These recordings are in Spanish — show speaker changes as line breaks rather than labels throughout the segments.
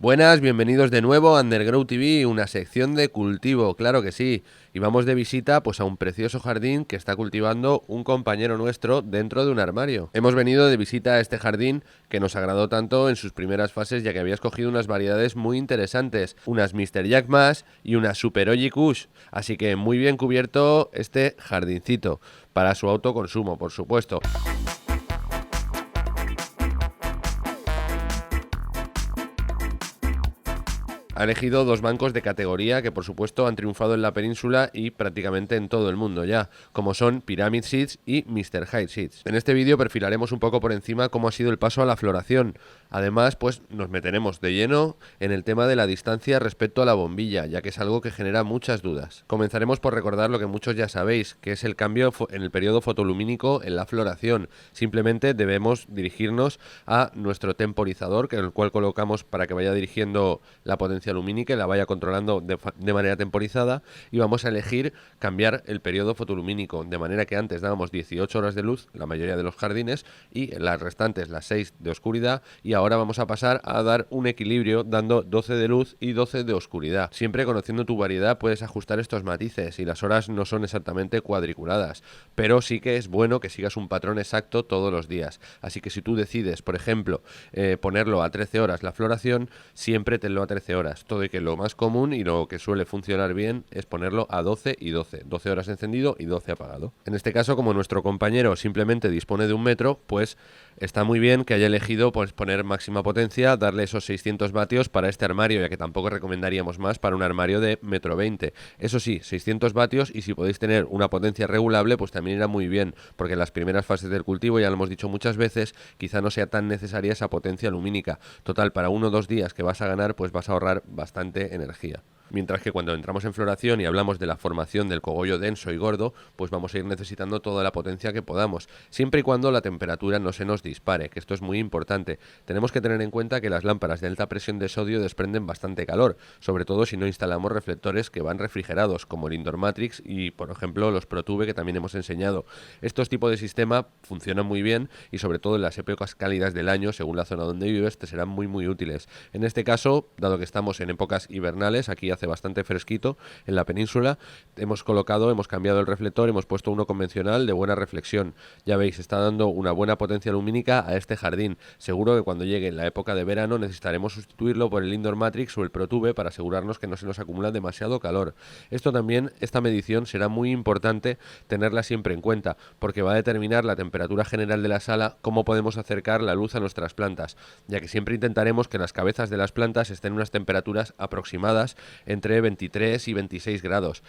Buenas, bienvenidos de nuevo a Undergrow TV, una sección de cultivo, claro que sí. Y vamos de visita pues a un precioso jardín que está cultivando un compañero nuestro dentro de un armario. Hemos venido de visita a este jardín que nos agradó tanto en sus primeras fases, ya que había escogido unas variedades muy interesantes, unas Mr. Jack Mas y una Super Oji Kush. Así que muy bien cubierto este jardincito, para su autoconsumo, por supuesto. Ha elegido dos bancos de categoría que por supuesto han triunfado en la península y prácticamente en todo el mundo ya, como son Pyramid Seeds y Mr. Hyde Seeds. En este vídeo perfilaremos un poco por encima cómo ha sido el paso a la floración. Además, pues nos meteremos de lleno en el tema de la distancia respecto a la bombilla, ya que es algo que genera muchas dudas. Comenzaremos por recordar lo que muchos ya sabéis, que es el cambio en el periodo fotolumínico en la floración. Simplemente debemos dirigirnos a nuestro temporizador, que el cual colocamos para que vaya dirigiendo la potencia lumínica y la vaya controlando de manera temporizada, y vamos a elegir cambiar el periodo fotolumínico, de manera que antes dábamos 18 horas de luz, la mayoría de los jardines, y las restantes las 6 de oscuridad, y ahora vamos a pasar a dar un equilibrio dando 12 de luz y 12 de oscuridad. Siempre conociendo tu variedad puedes ajustar estos matices y las horas no son exactamente cuadriculadas, pero sí que es bueno que sigas un patrón exacto todos los días. Así que si tú decides, por ejemplo, ponerlo a 13 horas la floración, siempre tenlo a 13 horas. Todo y que lo más común y lo que suele funcionar bien es ponerlo a 12 y 12. 12 horas encendido y 12 apagado. En este caso, como nuestro compañero simplemente dispone de 1 metro, pues está muy bien que haya elegido pues poner máxima potencia, darle esos 600 vatios para este armario, ya que tampoco recomendaríamos más para un armario de 1,20 m. Eso sí, 600 vatios, y si podéis tener una potencia regulable, pues también irá muy bien, porque en las primeras fases del cultivo, ya lo hemos dicho muchas veces, quizá no sea tan necesaria esa potencia lumínica. Total, para 1 o 2 días que vas a ganar, pues vas a ahorrar bastante energía. Mientras que cuando entramos en floración y hablamos de la formación del cogollo denso y gordo, pues vamos a ir necesitando toda la potencia que podamos, siempre y cuando la temperatura no se nos dispare, que esto es muy importante. Tenemos que tener en cuenta que las lámparas de alta presión de sodio desprenden bastante calor, sobre todo si no instalamos reflectores que van refrigerados, como el Indoor Matrix y, por ejemplo, los ProTube, que también hemos enseñado. Estos tipos de sistema funcionan muy bien y sobre todo en las épocas cálidas del año, según la zona donde vives, te serán muy útiles. En este caso, dado que estamos en épocas hibernales, aquí hace bastante fresquito en la península, hemos cambiado el reflector, hemos puesto uno convencional de buena reflexión. Ya veis, está dando una buena potencia lumínica a este jardín. Seguro que cuando llegue la época de verano necesitaremos sustituirlo por el Indoor Matrix o el ProTube para asegurarnos que no se nos acumula demasiado calor. Esta medición será muy importante tenerla siempre en cuenta, porque va a determinar la temperatura general de la sala, cómo podemos acercar la luz a nuestras plantas, ya que siempre intentaremos que las cabezas de las plantas estén en unas temperaturas aproximadas entre 23 y 26 grados.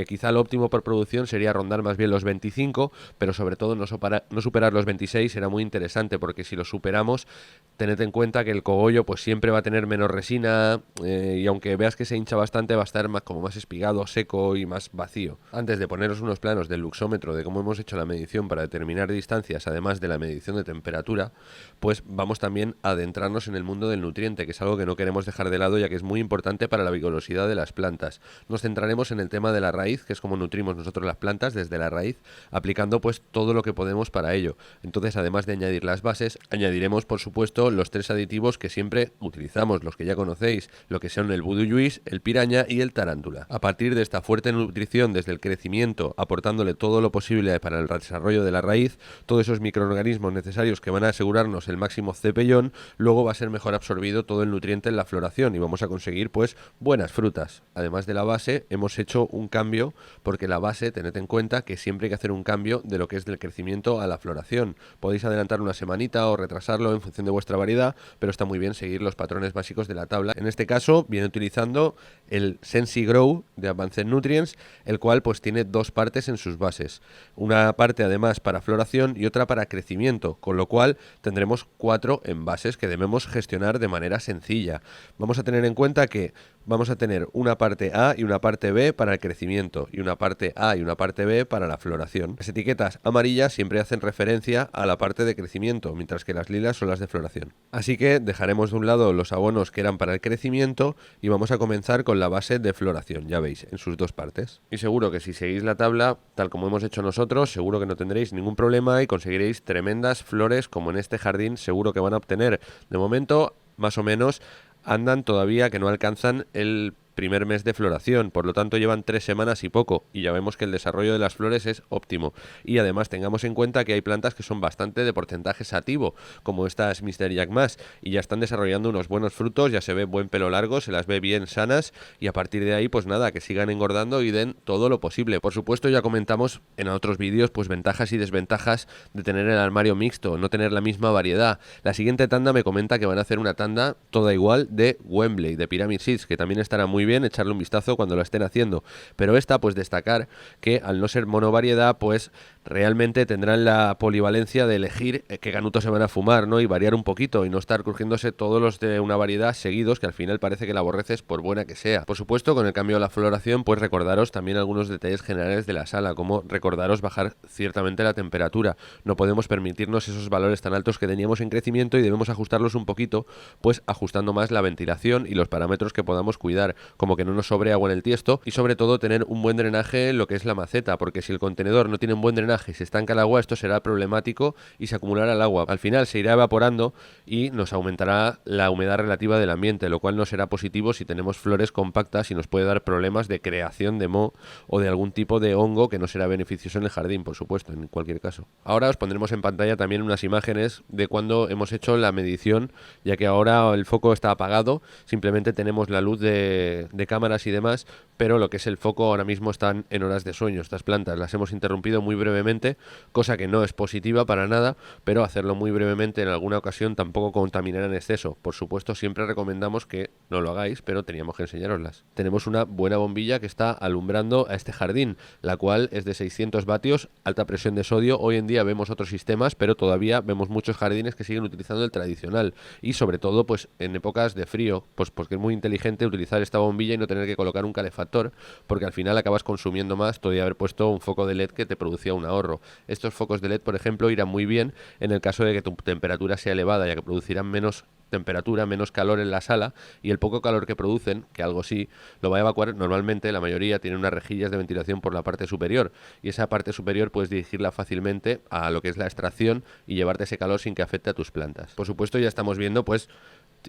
Quizá lo óptimo por producción sería rondar más bien los 25, pero sobre todo no superar los 26 será muy interesante, porque si lo superamos, tened en cuenta que el cogollo pues siempre va a tener menos resina, y aunque veas que se hincha bastante, va a estar como más espigado, seco y más vacío. Antes de poneros unos planos del luxómetro de cómo hemos hecho la medición para determinar distancias, además de la medición de temperatura, pues vamos también a adentrarnos en el mundo del nutriente, que es algo que no queremos dejar de lado, ya que es muy importante para la vigorosidad de las plantas. Nos centraremos en el tema de la raíz, que es como nutrimos nosotros las plantas desde la raíz, aplicando pues todo lo que podemos para ello. Entonces, además de añadir las bases, añadiremos por supuesto los 3 aditivos que siempre utilizamos, los que ya conocéis, lo que son el Voodoo Juice, el Piraña y el Tarántula. A partir de esta fuerte nutrición desde el crecimiento, aportándole todo lo posible para el desarrollo de la raíz, todos esos microorganismos necesarios que van a asegurarnos el máximo cepellón, luego va a ser mejor absorbido todo el nutriente en la floración y vamos a conseguir pues buenas frutas. Además de la base, hemos hecho un cambio, porque la base, tened en cuenta que siempre hay que hacer un cambio de lo que es del crecimiento a la floración. Podéis adelantar una semanita o retrasarlo en función de vuestra variedad, pero está muy bien seguir los patrones básicos de la tabla. En este caso, viene utilizando el Sensi Grow de Advanced Nutrients, el cual pues tiene 2 partes en sus bases. Una parte además para floración y otra para crecimiento, con lo cual tendremos 4 envases que debemos gestionar de manera sencilla. Vamos a tener en cuenta que vamos a tener una parte A y una parte B para el crecimiento, y una parte A y una parte B para la floración. Las etiquetas amarillas siempre hacen referencia a la parte de crecimiento, mientras que las lilas son las de floración. Así que dejaremos de un lado los abonos que eran para el crecimiento y vamos a comenzar con la base de floración, ya veis, en sus 2 partes. Y seguro que si seguís la tabla, tal como hemos hecho nosotros, seguro que no tendréis ningún problema y conseguiréis tremendas flores como en este jardín seguro que van a obtener. De momento, más o menos, andan todavía que no alcanzan el primer mes de floración, por lo tanto llevan 3 semanas y poco, y ya vemos que el desarrollo de las flores es óptimo. Y además tengamos en cuenta que hay plantas que son bastante de porcentaje sativo, como estas Mr. Jack Mas, y ya están desarrollando unos buenos frutos, ya se ve buen pelo largo, se las ve bien sanas, y a partir de ahí pues nada, que sigan engordando y den todo lo posible. Por supuesto, ya comentamos en otros vídeos pues ventajas y desventajas de tener el armario mixto, no tener la misma variedad. La siguiente tanda me comenta que van a hacer una tanda toda igual de Wembley, de Pyramid Seeds, que también estará muy bien echarle un vistazo cuando lo estén haciendo, pero esta pues destacar que al no ser monovariedad pues realmente tendrán la polivalencia de elegir qué ganutos se van a fumar, ¿no? Y variar un poquito y no estar crujiéndose todos los de una variedad seguidos, que al final parece que la aborreces por buena que sea. Por supuesto, con el cambio de la floración pues recordaros también algunos detalles generales de la sala, como recordaros bajar ciertamente la temperatura. No podemos permitirnos esos valores tan altos que teníamos en crecimiento y debemos ajustarlos un poquito, pues ajustando más la ventilación y los parámetros que podamos cuidar, como que no nos sobre agua en el tiesto, y sobre todo tener un buen drenaje en lo que es la maceta, porque si el contenedor no tiene un buen drenaje y se estanca el agua, esto será problemático y se acumulará el agua. Al final se irá evaporando y nos aumentará la humedad relativa del ambiente, lo cual no será positivo si tenemos flores compactas y nos puede dar problemas de creación de moho o de algún tipo de hongo que no será beneficioso en el jardín, por supuesto, en cualquier caso. Ahora os pondremos en pantalla también unas imágenes de cuando hemos hecho la medición, ya que ahora el foco está apagado, simplemente tenemos la luz de cámaras y demás, pero lo que es el foco ahora mismo están en horas de sueño. Estas plantas las hemos interrumpido muy brevemente, cosa que no es positiva para nada, pero hacerlo muy brevemente en alguna ocasión tampoco contaminará en exceso. Por supuesto, siempre recomendamos que no lo hagáis, pero teníamos que enseñaroslas. Tenemos una buena bombilla que está alumbrando a este jardín, la cual es de 600 vatios, alta presión de sodio. Hoy en día vemos otros sistemas, pero todavía vemos muchos jardines que siguen utilizando el tradicional, y sobre todo pues en épocas de frío, pues porque es muy inteligente utilizar esta bombilla y no tener que colocar un calefactor, porque al final acabas consumiendo más todavía haber puesto un foco de LED que te producía un ahorro. Estos focos de LED, por ejemplo, irán muy bien en el caso de que tu temperatura sea elevada, ya que producirán menos temperatura, menos calor en la sala, y el poco calor que producen, que algo sí, lo va a evacuar. Normalmente la mayoría tiene unas rejillas de ventilación por la parte superior, y esa parte superior puedes dirigirla fácilmente a lo que es la extracción y llevarte ese calor sin que afecte a tus plantas. Por supuesto, ya estamos viendo pues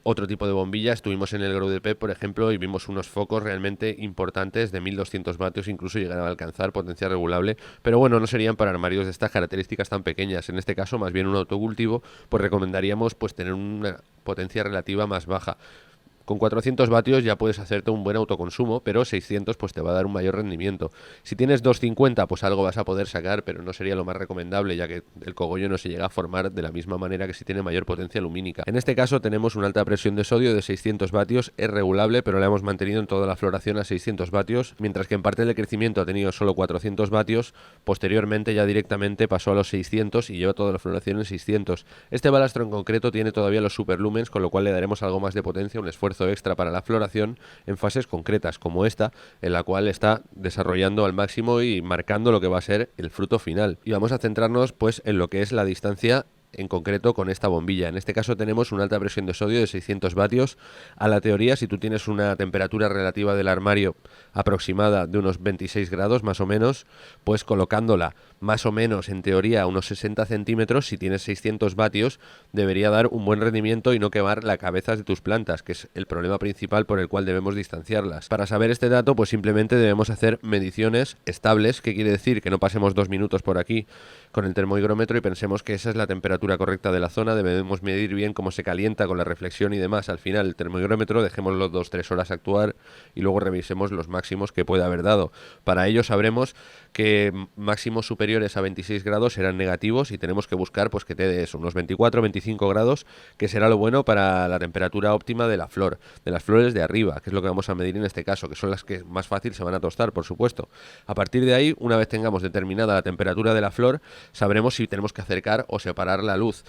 otro tipo de bombilla. Estuvimos en el Grow de Pep, por ejemplo, y vimos unos focos realmente importantes de 1200 vatios, incluso llegaron a alcanzar potencia regulable, pero bueno, no serían para armarios de estas características tan pequeñas. En este caso, más bien un autocultivo, pues recomendaríamos pues tener una potencia relativa más baja. Con 400 vatios ya puedes hacerte un buen autoconsumo, pero 600 pues te va a dar un mayor rendimiento. Si tienes 250 pues algo vas a poder sacar, pero no sería lo más recomendable, ya que el cogollo no se llega a formar de la misma manera que si tiene mayor potencia lumínica. En este caso tenemos una alta presión de sodio de 600 vatios, es regulable, pero la hemos mantenido en toda la floración a 600 vatios, mientras que en parte del crecimiento ha tenido solo 400 vatios, posteriormente ya directamente pasó a los 600 y lleva toda la floración en 600. Este balastro en concreto tiene todavía los superlumens, con lo cual le daremos algo más de potencia, un esfuerzo extra para la floración en fases concretas como esta, en la cual está desarrollando al máximo y marcando lo que va a ser el fruto final. Y vamos a centrarnos pues en lo que es la distancia en concreto con esta bombilla. En este caso tenemos una alta presión de sodio de 600 vatios. A la teoría, si tú tienes una temperatura relativa del armario aproximada de unos 26 grados más o menos, pues colocándola más o menos en teoría a unos 60 centímetros, si tienes 600 vatios, debería dar un buen rendimiento y no quemar las cabezas de tus plantas, que es el problema principal por el cual debemos distanciarlas. Para saber este dato, pues simplemente debemos hacer mediciones estables, que quiere decir que no pasemos 2 minutos por aquí con el termohigrómetro y pensemos que esa es la temperatura correcta de la zona. Debemos medir bien cómo se calienta con la reflexión y demás. Al final el termohigrómetro dejémoslo 2-3 horas actuar y luego revisemos los máximos que puede haber dado. Para ello sabremos que máximos superiores a 26 grados serán negativos y tenemos que buscar pues que te dé eso, unos 24-25 grados, que será lo bueno para la temperatura óptima de la flor, de las flores de arriba, que es lo que vamos a medir en este caso, que son las que más fácil se van a tostar, por supuesto. A partir de ahí, una vez tengamos determinada la temperatura de la flor, sabremos si tenemos que acercar o separar la luz.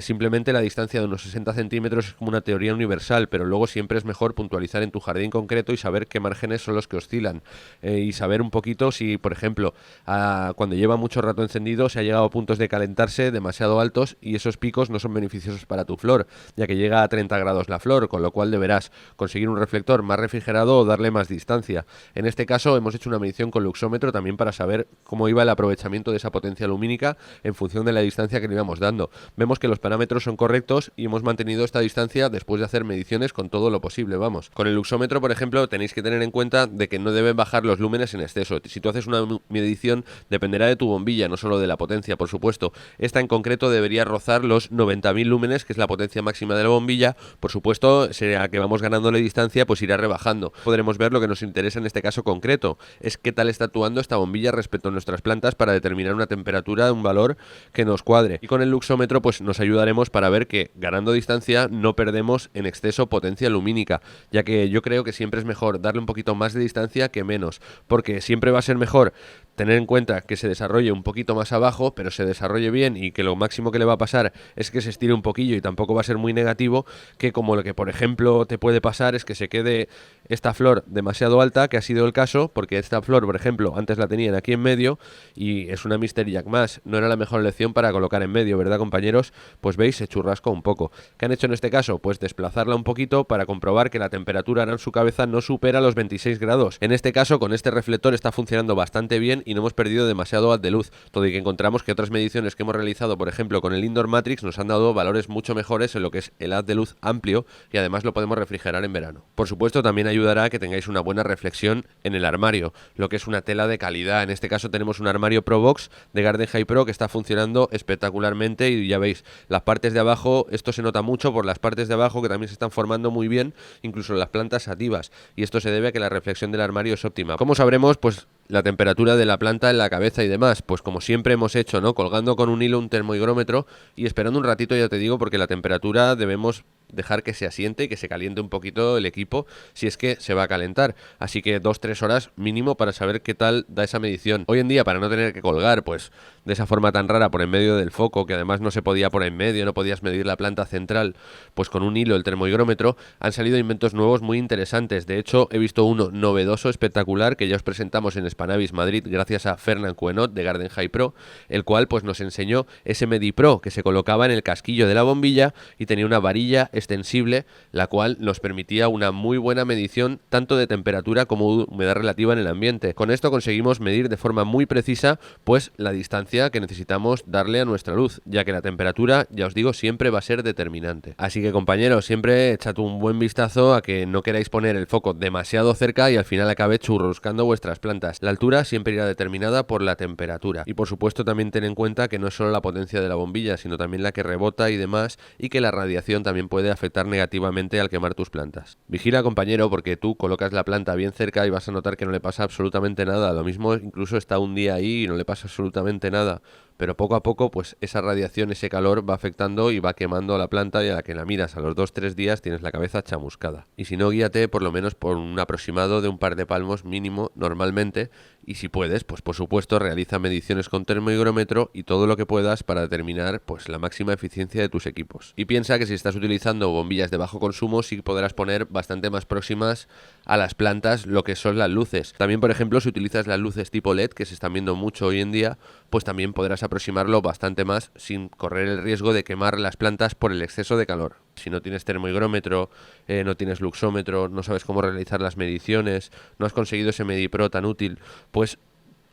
Simplemente la distancia de unos 60 centímetros es como una teoría universal, pero luego siempre es mejor puntualizar en tu jardín concreto y saber qué márgenes son los que oscilan, y saber un poquito si, por ejemplo, cuando lleva mucho rato encendido se ha llegado a puntos de calentarse demasiado altos y esos picos no son beneficiosos para tu flor, ya que llega a 30 grados la flor, con lo cual deberás conseguir un reflector más refrigerado o darle más distancia. En este caso hemos hecho una medición con luxómetro también para saber cómo iba el aprovechamiento de esa potencia lumínica en función de la distancia que le íbamos dando. Vemos que los parámetros son correctos y hemos mantenido esta distancia después de hacer mediciones con todo lo posible, vamos. Con el luxómetro, por ejemplo, tenéis que tener en cuenta de que no deben bajar los lúmenes en exceso. Si tú haces una medición, dependerá de tu bombilla, no solo de la potencia, por supuesto. Esta en concreto debería rozar los 90.000 lúmenes, que es la potencia máxima de la bombilla. Por supuesto, será que vamos ganándole distancia, pues irá rebajando. Podremos ver lo que nos interesa en este caso concreto, es qué tal está actuando esta bombilla respecto a nuestras plantas para determinar una temperatura, un valor que nos cuadre. Y con el luxómetro pues nos ayudaremos para ver que ganando distancia no perdemos en exceso potencia lumínica, ya que yo creo que siempre es mejor darle un poquito más de distancia que menos, porque siempre va a ser mejor tener en cuenta que se desarrolle un poquito más abajo, pero se desarrolle bien y que lo máximo que le va a pasar es que se estire un poquillo y tampoco va a ser muy negativo, que como lo que por ejemplo te puede pasar es que se quede esta flor demasiado alta, que ha sido el caso, porque esta flor, por ejemplo, antes la tenían aquí en medio y es una Mr. Jack más, no era la mejor elección para colocar en medio, ¿verdad, compañeros? Pues veis, se churrascó un poco. ¿Qué han hecho en este caso? Pues desplazarla un poquito para comprobar que la temperatura en su cabeza no supera los 26 grados. En este caso, con este reflector está funcionando bastante bien y no hemos perdido demasiado haz de luz, todo y que encontramos que otras mediciones que hemos realizado, por ejemplo, con el Indoor Matrix, nos han dado valores mucho mejores en lo que es el haz de luz amplio y además lo podemos refrigerar en verano. Por supuesto, también ayudará a que tengáis una buena reflexión en el armario, lo que es una tela de calidad. En este caso tenemos un armario ProBox de Garden High Pro que está funcionando espectacularmente y ya veis, las partes de abajo, esto se nota mucho por las partes de abajo que también se están formando muy bien, incluso las plantas sativas, y esto se debe a que la reflexión del armario es óptima. ¿Cómo sabremos? Pues la temperatura de la planta en la cabeza y demás, pues como siempre hemos hecho, ¿no? Colgando con un hilo un termohigrómetro y esperando un ratito, ya te digo, porque la temperatura debemos dejar que se asiente y que se caliente un poquito el equipo si es que se va a calentar, así que 2-3 horas mínimo para saber qué tal da esa medición. Hoy en día, para no tener que colgar pues de esa forma tan rara por en medio del foco, que además no se podía por en medio, no podías medir la planta central, pues con un hilo, el termohigrómetro, han salido inventos nuevos muy interesantes. De hecho, he visto uno novedoso, espectacular, que ya os presentamos en Spanavis Madrid gracias a Fernand Cuenot de Garden High Pro, el cual pues nos enseñó ese MediPro que se colocaba en el casquillo de la bombilla y tenía una varilla extensible, la cual nos permitía una muy buena medición tanto de temperatura como humedad relativa en el ambiente. Con esto conseguimos medir de forma muy precisa pues la distancia que necesitamos darle a nuestra luz, ya que la temperatura, ya os digo, siempre va a ser determinante. Así que compañeros, siempre echad un buen vistazo a que no queráis poner el foco demasiado cerca y al final acabe churruscando vuestras plantas. La altura siempre irá determinada por la temperatura y por supuesto también ten en cuenta que no es solo la potencia de la bombilla, sino también la que rebota y demás, y que la radiación también puede afectar negativamente al quemar tus plantas. Vigila, compañero, porque tú colocas la planta bien cerca y vas a notar que no le pasa absolutamente nada. Lo mismo incluso está un día ahí y no le pasa absolutamente nada, pero poco a poco pues esa radiación, ese calor va afectando y va quemando a la planta, y a la que la miras a los 2-3 días tienes la cabeza chamuscada. Y si no, guíate por lo menos por un aproximado de un par de palmos mínimo normalmente, y si puedes, pues por supuesto realiza mediciones con termohigrómetro y todo lo que puedas para determinar pues la máxima eficiencia de tus equipos. Y piensa que si estás utilizando bombillas de bajo consumo sí podrás poner bastante más próximas a las plantas lo que son las luces. También, por ejemplo, si utilizas las luces tipo LED, que se están viendo mucho hoy en día, pues también podrás aproximarlo bastante más sin correr el riesgo de quemar las plantas por el exceso de calor. Si no tienes termohigrómetro, no tienes luxómetro, no sabes cómo realizar las mediciones, no has conseguido ese MediPro tan útil, pues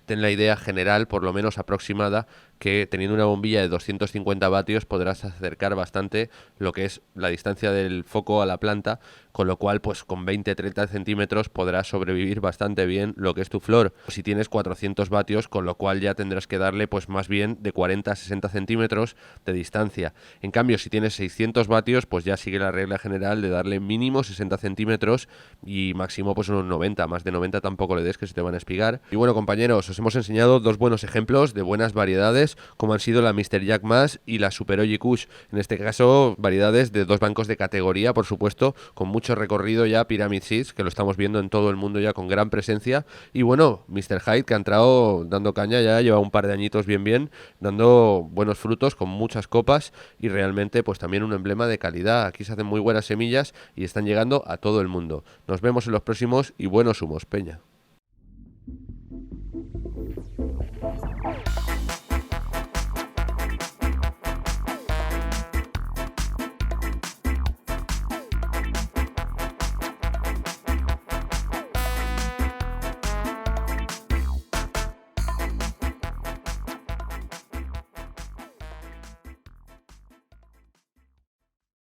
ten la idea general, por lo menos aproximada, que teniendo una bombilla de 250 vatios podrás acercar bastante lo que es la distancia del foco a la planta, con lo cual pues con 20-30 centímetros podrás sobrevivir bastante bien lo que es tu flor. Si tienes 400 vatios, con lo cual ya tendrás que darle pues más bien de 40-60 centímetros de distancia. En cambio, si tienes 600 vatios, pues ya sigue la regla general de darle mínimo 60 centímetros y máximo pues unos 90, más de 90 tampoco le des, que se te van a espigar. Y bueno, compañeros, os hemos enseñado dos buenos ejemplos de buenas variedades, como han sido la Mr. Jack Más y la Super Oji Kush. En este caso, variedades de dos bancos de categoría, por supuesto, con mucho recorrido ya, Pyramid Seeds, que lo estamos viendo en todo el mundo ya con gran presencia. Y bueno, Mr. Hyde, que ha entrado dando caña, ya lleva un par de añitos bien, dando buenos frutos con muchas copas y realmente pues también un emblema de calidad. Aquí se hacen muy buenas semillas y están llegando a todo el mundo. Nos vemos en los próximos y buenos humos, peña.